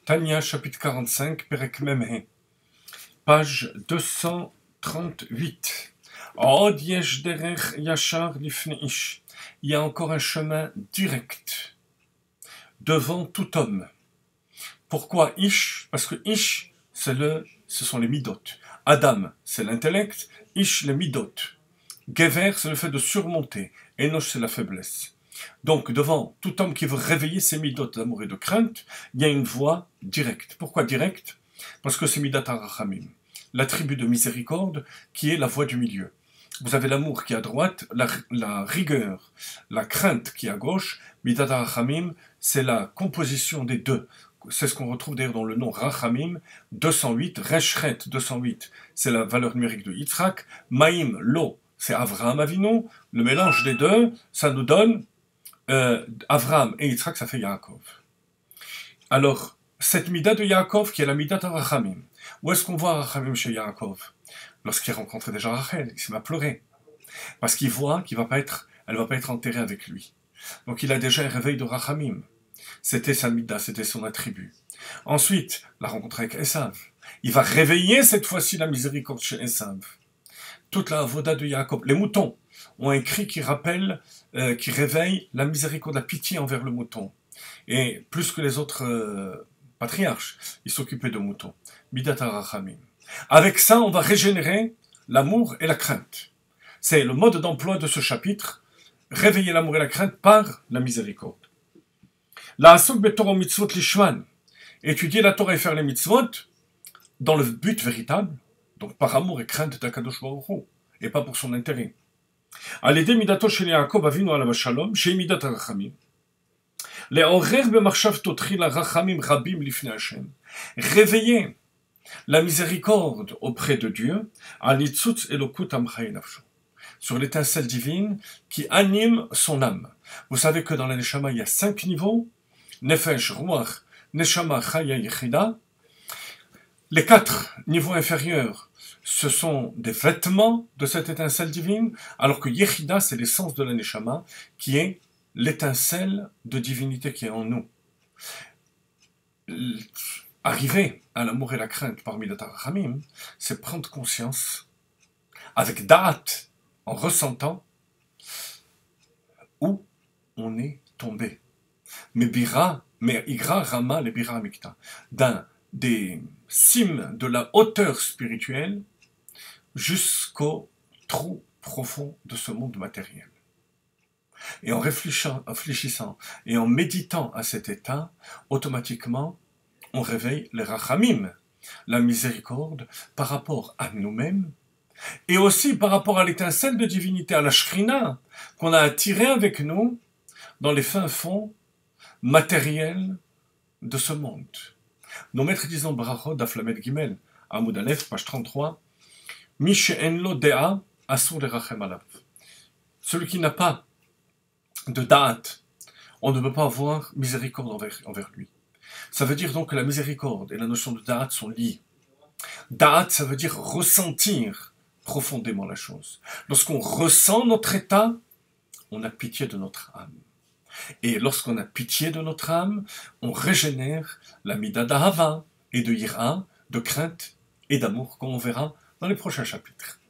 Tania, chapitre 45, Perek Memhe, page 238. Od yesh derech yachar lifnei ish. Il y a encore un chemin direct devant tout homme. Pourquoi ish? Parce que ish, ce sont les midot. Adam, c'est l'intellect. Ish, les midot. Gever, c'est le fait de surmonter. Enosh, c'est la faiblesse. Donc, devant tout homme qui veut réveiller ses midot d'amour et de crainte, il y a une voie directe. Pourquoi directe? Parce que c'est midat harachamim, l'attribut de miséricorde qui est la voie du milieu. Vous avez l'amour qui est à droite, la rigueur, la crainte qui est à gauche. Midat harachamim, c'est la composition des deux. C'est ce qu'on retrouve d'ailleurs dans le nom Rachamim 208, Reshret 208, c'est la valeur numérique de Yitzhak, Maïm, l'eau, c'est Avraham Avinu, le mélange des deux, ça nous donne Avraham et Yitzhak, ça fait Yaakov. Alors, cette mida de Yaakov qui est la mida de Rachamim, où est-ce qu'on voit Rachamim chez Yaakov? Lorsqu'il rencontre déjà Rachel, il se met à pleurer, parce qu'il voit qu'elle va pas être enterrée avec lui. Donc il a déjà un réveil de Rachamim. C'était sa mida, c'était son attribut. Ensuite, la rencontre avec Esav. Il va réveiller cette fois-ci la miséricorde chez Esav. Toute la avoda de Yaakov. Les moutons ont un cri qui rappelle, qui réveille la miséricorde, la pitié envers le mouton. Et plus que les autres patriarches, ils s'occupaient de moutons. Midat harachamim. Avec ça, on va régénérer l'amour et la crainte. C'est le mode d'emploi de ce chapitre. Réveiller l'amour et la crainte par la miséricorde. La asok betorah mitzvot lishman, étudier la Torah et faire les mitzvot dans le but véritable, donc par amour et crainte d'Akadosh Baruch Hu, et pas pour son intérêt. Al-yedei midato shel Yaakov avinu alav shalom, shei midat harachamim. Le'orer b'machshavto tchila rachamim rabim lifnei Hashem. Réveiller la miséricorde auprès de Dieu, al-nitzutz elokut amcha nafsho, sur l'étincelle divine qui anime son âme. Vous savez que dans la Neshama, il y a 5 niveaux. Nefesh, Ruach, Neshama, Chaya, Yechida. Les 4 niveaux inférieurs, ce sont des vêtements de cette étincelle divine, alors que Yechida, c'est l'essence de la Neshama, qui est l'étincelle de divinité qui est en nous. Arriver à l'amour et la crainte parmi les Tarachamim, c'est prendre conscience, avec Da'at, en ressentant, où on est tombé. Mais Igra Rama le Bira Mikta, des cimes de la hauteur spirituelle jusqu'au trou profond de ce monde matériel. Et en réfléchissant et en méditant à cet état, automatiquement, on réveille les Rachamim, la miséricorde par rapport à nous-mêmes, et aussi par rapport à l'étincelle de divinité, à la Shrina, qu'on a attirée avec nous dans les fins fonds matériels de ce monde. Nos maîtres disent dans Brachot d'Aflamet Gimel, Amoud Aleph, page 33, Mi she'en lo de'a asur lerachem alav. Celui qui n'a pas de da'at, on ne peut pas avoir miséricorde envers lui. Ça veut dire donc que la miséricorde et la notion de da'at sont liées. Da'at, ça veut dire ressentir profondément la chose. Lorsqu'on ressent notre état, on a pitié de notre âme. Et lorsqu'on a pitié de notre âme, on régénère la mida d'ahava et de yira, de crainte et d'amour, comme on verra dans les prochains chapitres.